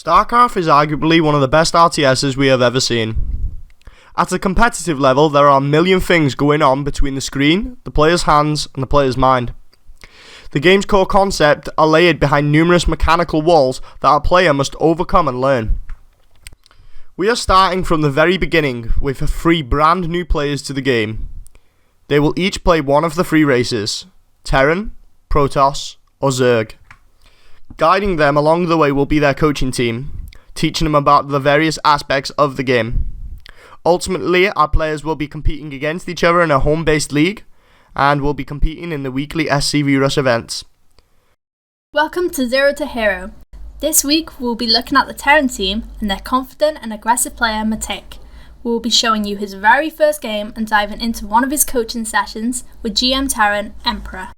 Starcraft is arguably one of the best RTSs we have ever seen. At a competitive level, there are a million things going on between the screen, the player's hands, and the player's mind. The game's core concept are layered behind numerous mechanical walls that our player must overcome and learn. We are starting from the very beginning with 3 brand new players to the game. They will each play one of the 3 races: Terran, Protoss, or Zerg. Guiding them along the way will be their coaching team, teaching them about the various aspects of the game. Ultimately, our players will be competing against each other in a home-based league, and will be competing in the weekly SCV Rush events. Welcome to Zero to Hero. This week we'll be looking at the Terran team and their confident and aggressive player Matek. We'll be showing you his very first game and diving into one of his coaching sessions with GM Terran Emperor.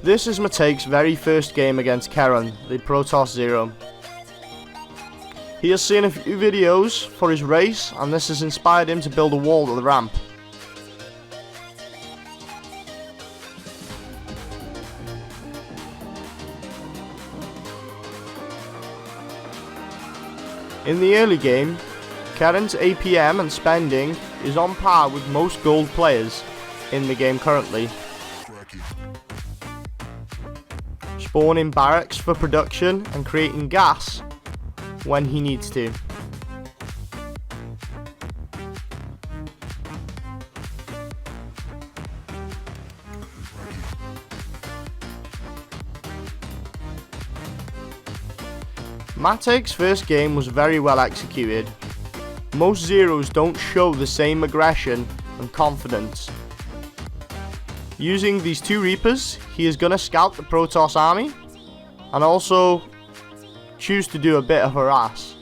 This is Matek's very first game against Karen, the Protoss Zero. He has seen a few videos for his race, and this has inspired him to build a wall to the ramp. In the early game, Karen's APM and spending is on par with most gold players in the game currently. Spawning barracks for production and creating gas when he needs to. Matek's first game was very well executed. Most Zeros don't show the same aggression and confidence. Using these 2 Reapers, he is going to scout the Protoss army and also choose to do a bit of harass.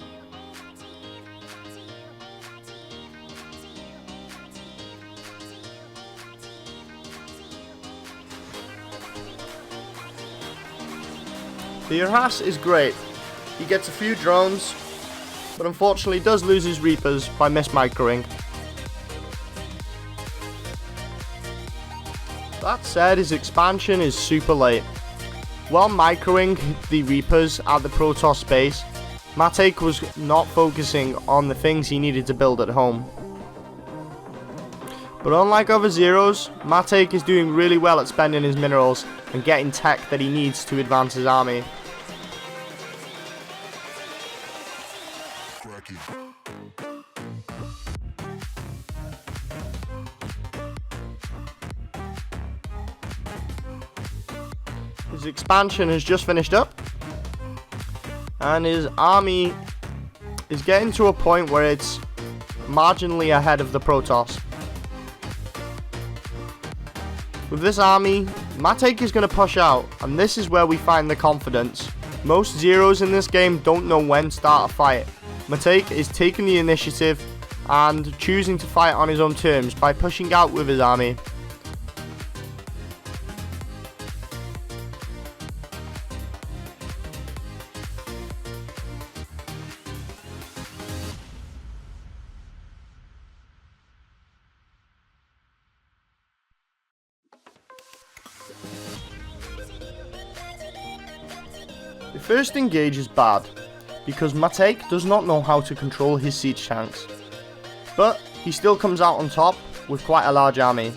The harass is great. He gets a few drones, but unfortunately does lose his Reapers by mismicroing. That said, his expansion is super late. While microing the Reapers at the Protoss base, Matek was not focusing on the things he needed to build at home. But unlike other Zeros, Matek is doing really well at spending his minerals and getting tech that he needs to advance his army. His expansion has just finished up, and his army is getting to a point where it's marginally ahead of the Protoss. With this army, Matek is going to push out, and this is where we find the confidence. Most Zeros in this game don't know when to start a fight. Matek is taking the initiative and choosing to fight on his own terms by pushing out with his army. The first engage is bad, because Matejk does not know how to control his siege tanks, but he still comes out on top with quite a large army.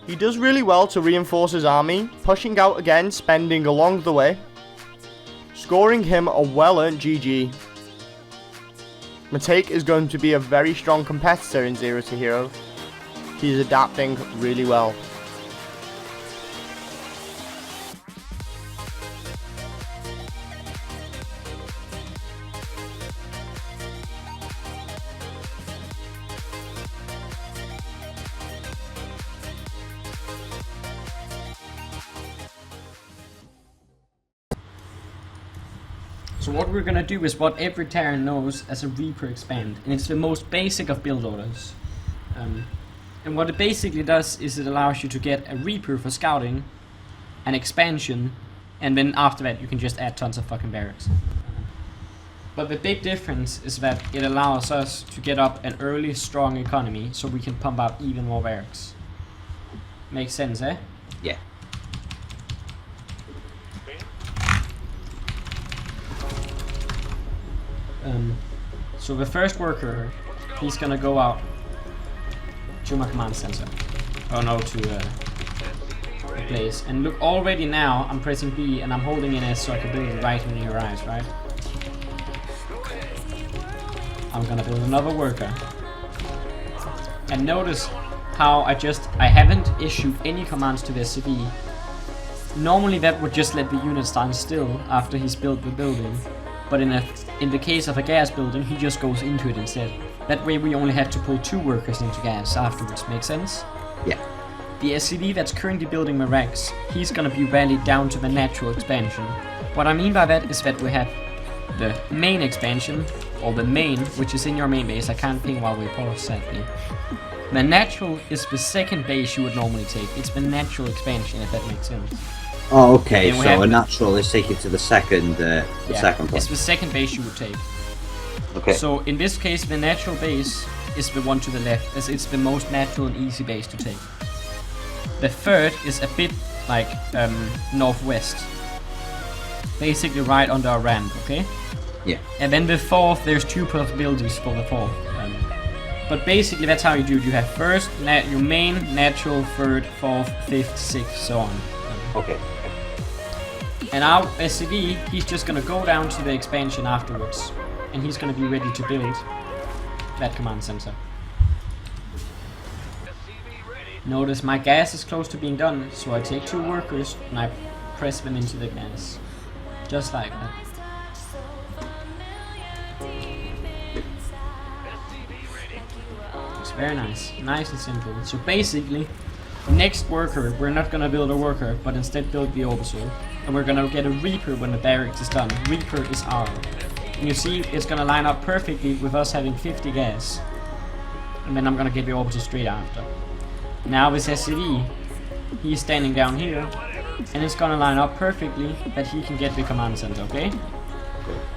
He does really well to reinforce his army, pushing out again, spending along the way, scoring him a well-earned GG. Matejk is going to be a very strong competitor in Zero to Hero. He's adapting really well. So what we're gonna do is what every Terran knows as a Reaper expand, and it's the most basic of build orders. And what it basically does is it allows you to get a Reaper for scouting, an expansion, and then after that you can just add tons of fucking barracks. But the big difference is that it allows us to get up an early strong economy so we can pump out even more barracks. Makes sense, eh? Yeah. So the first worker, he's gonna go out to my command center. Oh no, to the place. And look, already now I'm pressing B and I'm holding in S so I can build it right when he arrives, right? I'm gonna build another worker. And notice how I haven't issued any commands to the SCV. Normally that would just let the unit stand still after he's built the building. But in the case of a gas building, he just goes into it instead. That way we only have to pull 2 workers into gas afterwards, make sense? Yeah. The SCV that's currently building Marax, he's gonna be rallied down to the natural expansion. What I mean by that is that we have the main expansion, or the main, which is in your main base. I can't ping while we pause, sadly. The natural is the second base you would normally take. It's the natural expansion, if that makes sense. Oh, okay. And So a natural is taken to the second second point. It's the second base you would take. Okay. So in this case, the natural base is the one to the left, as it's the most natural and easy base to take. The third is a bit like northwest, basically right under a ramp. Okay. Yeah. And then the fourth, there's 2 possibilities for the fourth. But basically, that's how you do it. You have first your main, natural, third, fourth, fifth, sixth, so on. Okay. And our SCV, he's just gonna go down to the expansion afterwards, and he's gonna be ready to build that command center. Notice my gas is close to being done, so I take 2 workers and I press them into the gas. Just like that. It's very nice. Nice and simple. So basically, next worker, we're not gonna build a worker, but instead build the Oversoul. And we're gonna get a Reaper when the barracks is done. Reaper is R. And you see, it's gonna line up perfectly with us having 50 gas. And then I'm gonna get the Orbital straight after. Now with SCV, he's standing down here, and it's gonna line up perfectly that he can get the command center, okay?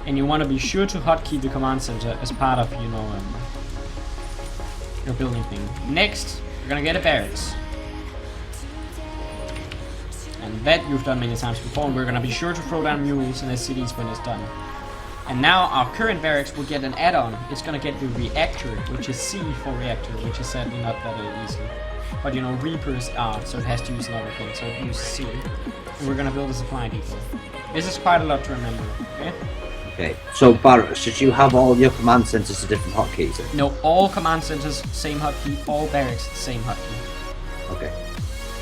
And you wanna be sure to hotkey the command center as part of, you know, your building thing. Next, we're gonna get a barracks. And that you've done many times before, and we're gonna be sure to throw down mules and SCVs when it's done. And now our current barracks will get an add-on. It's gonna get the reactor, which is C for reactor, which is sadly not that easy. But you know, Reapers are, so it has to use another thing, so it uses C. And we're gonna build a supply depot. This is quite a lot to remember, okay? Okay. So Barrett, should you have all your command centers to different hotkeys then? No, all command centers, same hotkey, all barracks, same hotkey. Okay.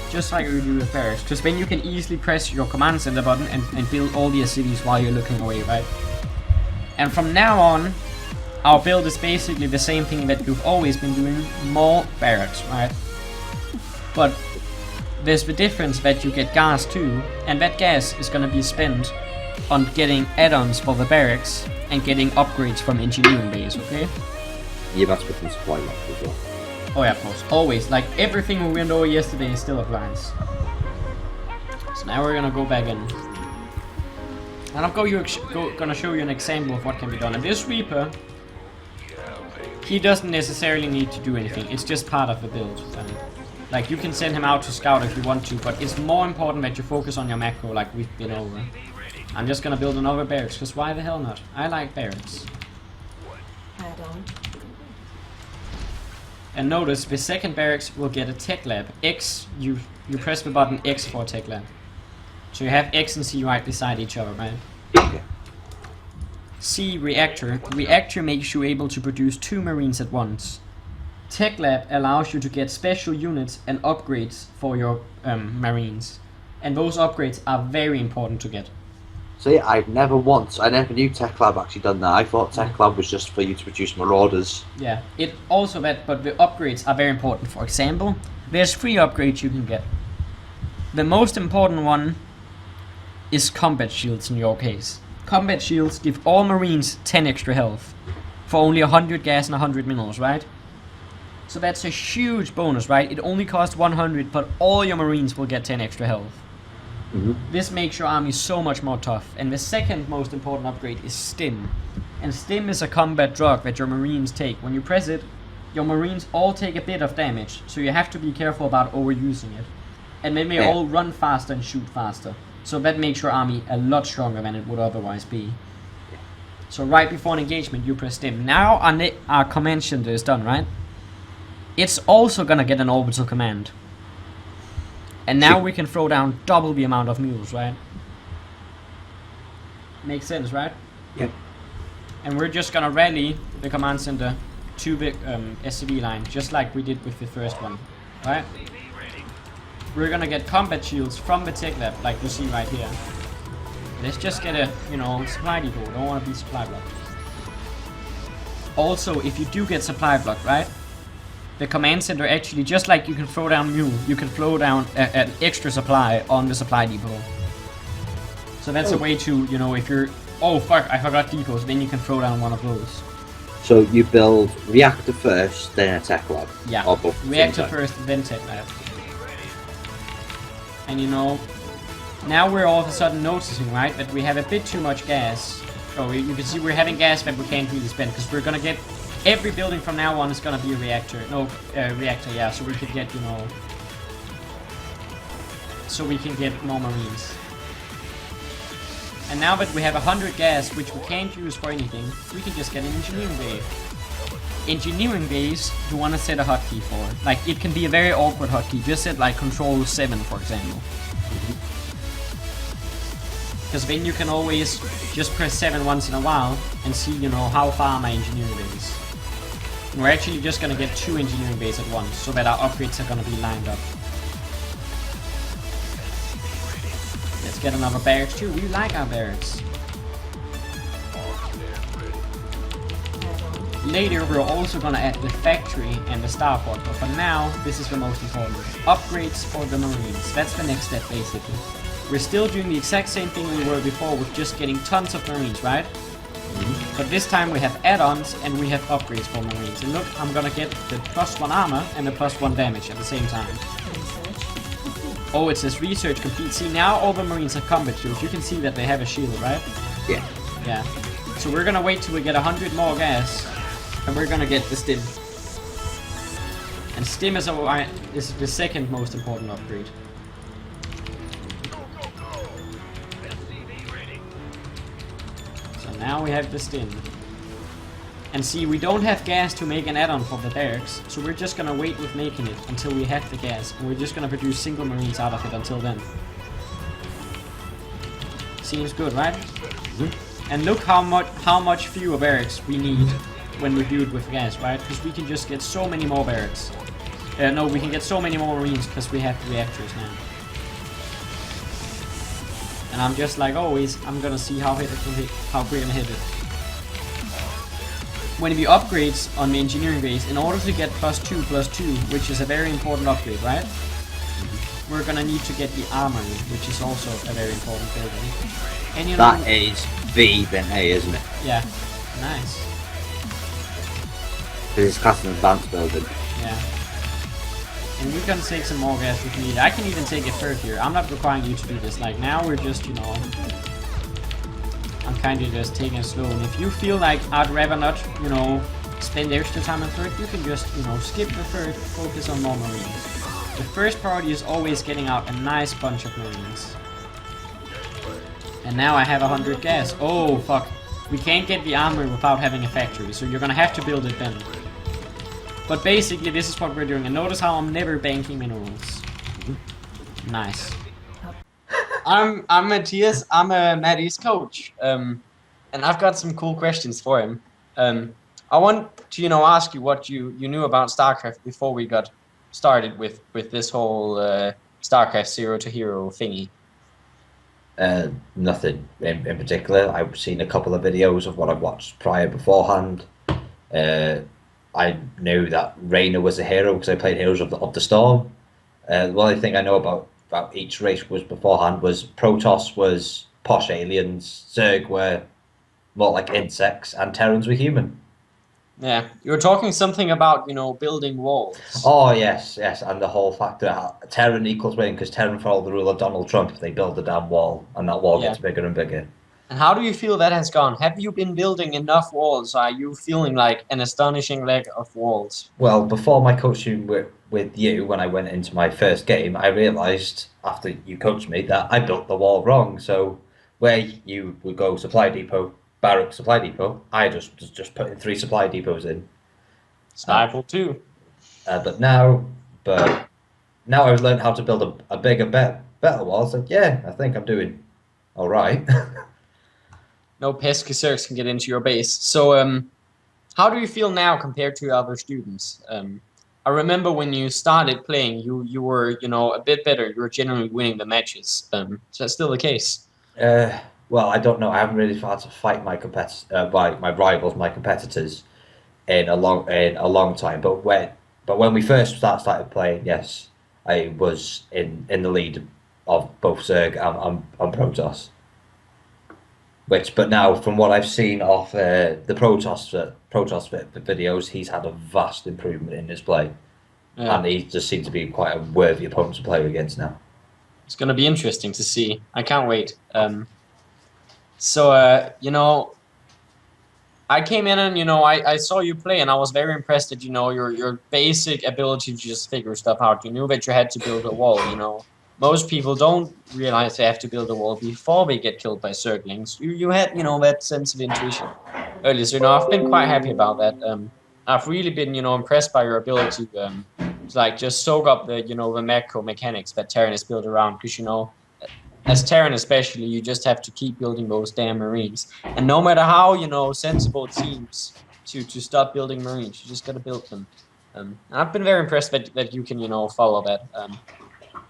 Just like we do with barracks, because then you can easily press your command center button and build all the cities while you're looking away, right? And from now on, our build is basically the same thing that you've always been doing, more barracks, right? But there's the difference that you get gas too, and that gas is gonna be spent on getting add-ons for the barracks and getting upgrades from engineering base, okay? Yeah, that's within supply lock as well. Oh yeah, of course, always. Like everything we went over yesterday still applies. So now we're gonna go back in. And I'm gonna show you an example of what can be done. And this Reaper, he doesn't necessarily need to do anything. It's just part of the build. And, like, you can send him out to scout if you want to, but it's more important that you focus on your macro like we've been over. I'm just gonna build another barracks, because why the hell not? I like barracks. I don't. And notice, the second barracks will get a tech lab. X, you press the button X for tech lab. So you have X and C right beside each other, right? Okay. C, reactor. Reactor makes you able to produce 2 marines at once. Tech lab allows you to get special units and upgrades for your marines. And those upgrades are very important to get. So yeah, I never knew Tech Lab actually done that. I thought Tech Lab was just for you to produce marauders. Yeah, it also that, but the upgrades are very important. For example, there's 3 upgrades you can get. The most important one is combat shields in your case. Combat shields give all marines 10 extra health for only 100 gas and 100 minerals, right? So that's a huge bonus, right? It only costs 100, but all your marines will get 10 extra health. This makes your army so much more tough. And the second most important upgrade is Stim. And Stim is a combat drug that your marines take. When you press it, your marines all take a bit of damage, so you have to be careful about overusing it. And then they all run faster and shoot faster. So that makes your army a lot stronger than it would otherwise be. So right before an engagement, you press Stim. Now our command center is done, right? It's also gonna get an orbital command. And now we can throw down double the amount of mules, right? Makes sense, right? Yep. And we're just gonna rally the command center to the SCV line, just like we did with the first one, right? We're gonna get combat shields from the tech lab, like you see right here. Let's just get a, supply depot. Don't want to be supply blocked. Also, if you do get supply blocked, right? The command center actually, just like you can throw down mule, you can throw down an extra supply on the supply depot. So that's a way to, if you're, oh fuck, I forgot depots, then you can throw down one of those. So you build reactor first, then a tech lab. Yeah, or both reactor first, then tech lab. And now we're all of a sudden noticing, right, that we have a bit too much gas. Oh, you can see we're having gas that we can't really spend, because we're gonna get, every building from now on is gonna be a reactor. No, reactor, yeah, so we could get, so we can get more marines. And now that we have 100 gas, which we can't use for anything, we can just get an engineering bay. Engineering bays, you want to set a hotkey for. Like, it can be a very awkward hotkey. Just set like Control 7, for example. Because then you can always just press 7 once in a while and see, how far my engineering bay is. And we're actually just going to get 2 engineering bays at once, so that our upgrades are going to be lined up. Let's get another barracks too. We like our barracks. Later we're also gonna add the factory and the starport, but for now this is the most important. Upgrades for the marines. That's the next step basically. We're still doing the exact same thing we were before with just getting tons of marines, right? But this time we have add-ons and we have upgrades for marines. And look, I'm gonna get the +1 armor and the +1 damage at the same time. Oh, it says research complete. See, now all the marines have combat shields. You can see that they have a shield, right? Yeah. Yeah. So we're gonna wait till we get 100 more gas. And we're gonna get the Stim. And Stim is the second most important upgrade. So now we have the Stim. And see, we don't have gas to make an add-on for the barracks, so we're just gonna wait with making it until we have the gas. And we're just gonna produce single marines out of it until then. Seems good, right? And look how much fewer barracks we need when we do it with gas, right? Because we can just get so many more barracks. No, we can get so many more Marines because we have reactors now. And I'm just like always, I'm gonna see how we're gonna hit it. When we upgrades on the engineering base, in order to get +2/+2, which is a very important upgrade, right? We're gonna need to get the armory, which is also a very important building. And you know, That is B then A, isn't it? yeah, nice. Because it's classed an advanced building. Yeah. And we can take some more gas if needed. I can even take a third here. I'm not requiring you to do this. Like now we're just, you know, I'm kind of just taking it slow. And if you feel like I'd rather not, you know, spend extra time on third, you can just, you know, skip the third, focus on more Marines. The first priority is always getting out a nice bunch of Marines. And now I have 100 gas. Oh, fuck. We can't get the armor without having a factory, so you're gonna have to build it then. But basically, this is what we're doing. And notice how I'm never banking minerals. Nice. I'm Matthias. I'm a Maddie's coach. And I've got some cool questions for him. I want to, you know, ask you what you knew about Starcraft before we got started with this whole Starcraft Zero to Hero thingy. Nothing in particular. I've seen a couple of videos of what I've watched beforehand. I knew that Reyna was a hero because I played Heroes of the Storm. The only thing I know about each race was beforehand was Protoss was posh aliens, Zerg were more like insects, and Terrans were human. Yeah, you were talking something about, you know, building walls. Oh yes, and the whole fact that Terran equals win because Terran follow the rule of Donald Trump. They build a damn wall, and that wall gets bigger and bigger. And how do you feel that has gone? Have you been building enough walls? Are you feeling like an astonishing lack of walls? Well, before my coaching with you, when I went into my first game, I realised after you coached me that I built the wall wrong. So where you would go supply depot, barrack supply depot, I just put in 3 supply depots in. Sniper too. But now I've learned how to build a bigger, better wall. It's like, yeah, I think I'm doing all right. No pesky Zergs can get into your base. So, how do you feel now compared to other students? I remember when you started playing, you were, you know, a bit better. You were generally winning the matches. Is that still the case? Well, I don't know. I haven't really had to fight my rivals, my competitors, in a long time. But when we first started playing, yes, I was in the lead of both Zerg and Protoss. But now, from what I've seen of the Protoss videos, he's had a vast improvement in his play, and he just seems to be quite a worthy opponent to play against now. It's going to be interesting to see. I can't wait. So, you know, I came in and, you know, I saw you play, and I was very impressed at, you know, your basic ability to just figure stuff out. You knew that you had to build a wall, you know. Most people don't realize they have to build a wall before they get killed by Zerglings. You had, you know, that sense of intuition earlier. So, you know, I've been quite happy about that. I've really been, you know, impressed by your ability to like, just soak up the, you know, the macro mechanics that Terran is built around. Because, you know, as Terran especially, you just have to keep building those damn Marines. And no matter how, you know, sensible it seems to stop building Marines, you just got to build them. And I've been very impressed that you can, you know, follow that.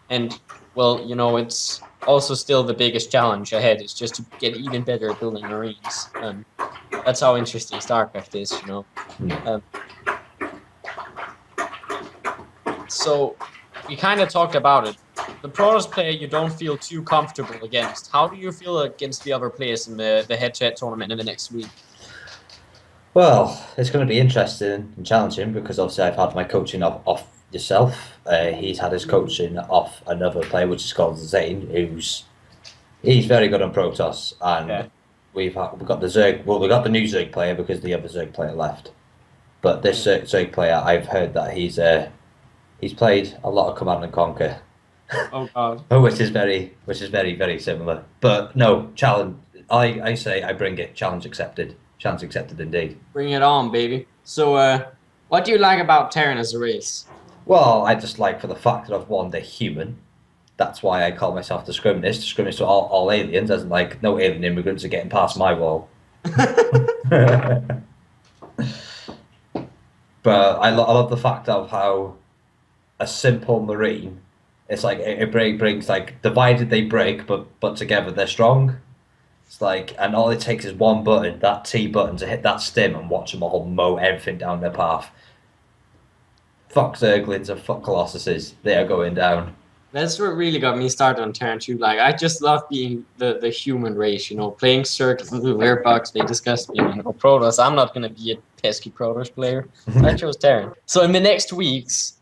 And, well, you know, it's also still the biggest challenge ahead is just to get even better at building Marines. That's how interesting StarCraft is, you know. So, we kind of talked about it. The Protoss player you don't feel too comfortable against. How do you feel against the other players in the head-to-head tournament in the next week? Well, it's going to be interesting and challenging because obviously I've had my coaching off yourself. He's had his coaching off another player, which is called Zane, he's very good on Protoss, and we've got the Zerg. Well, we got the new Zerg player because the other Zerg player left. But this Zerg player, I've heard that he's played a lot of Command and Conquer. Oh God. which is very very similar. But no challenge. I say I bring it. Challenge accepted. Challenge accepted indeed. Bring it on, baby. So, what do you like about Terran as a race? Well, I just like for the fact that I've won the human. That's why I call myself discriminist. Discriminist to all aliens, as in like no alien immigrants are getting past my wall. But I love the fact of how a simple marine. It's like it brings like divided they break, but together they're strong. It's like, and all it takes is one button, that T button, to hit that stim and watch them all mow everything down their path. Fuck Zerglings and fuck Colossuses, they are going down. That's what really got me started on Terran 2. Like, I just love being the human race, you know, playing Circus and Airbox, they disgust me, you know, Protoss. I'm not going to be a pesky Protoss player. I chose Terran. So in the next weeks,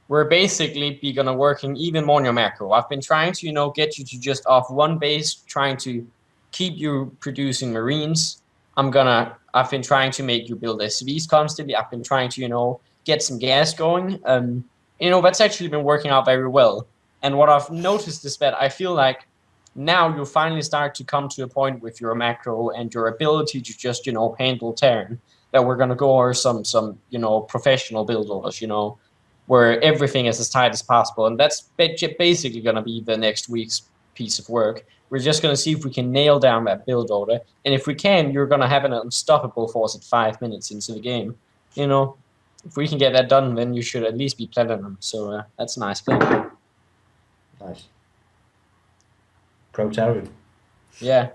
we're basically going to working even more on your macro. I've been trying to, you know, get you to just off one base, trying to keep you producing Marines. I've been trying to make you build SCVs constantly. I've been trying to, you know, get some gas going. You know, that's actually been working out very well. And what I've noticed is that I feel like now you'll finally start to come to a point with your macro and your ability to just, you know, handle Terran, that we're going to go over some, you know, professional build orders, you know, where everything is as tight as possible. And that's basically going to be the next week's piece of work. We're just going to see if we can nail down that build order. And if we can, you're going to have an unstoppable force at 5 minutes into the game, you know. If we can get that done, then you should at least be platinum. So that's a nice play. Nice. Pro Terran. Yeah.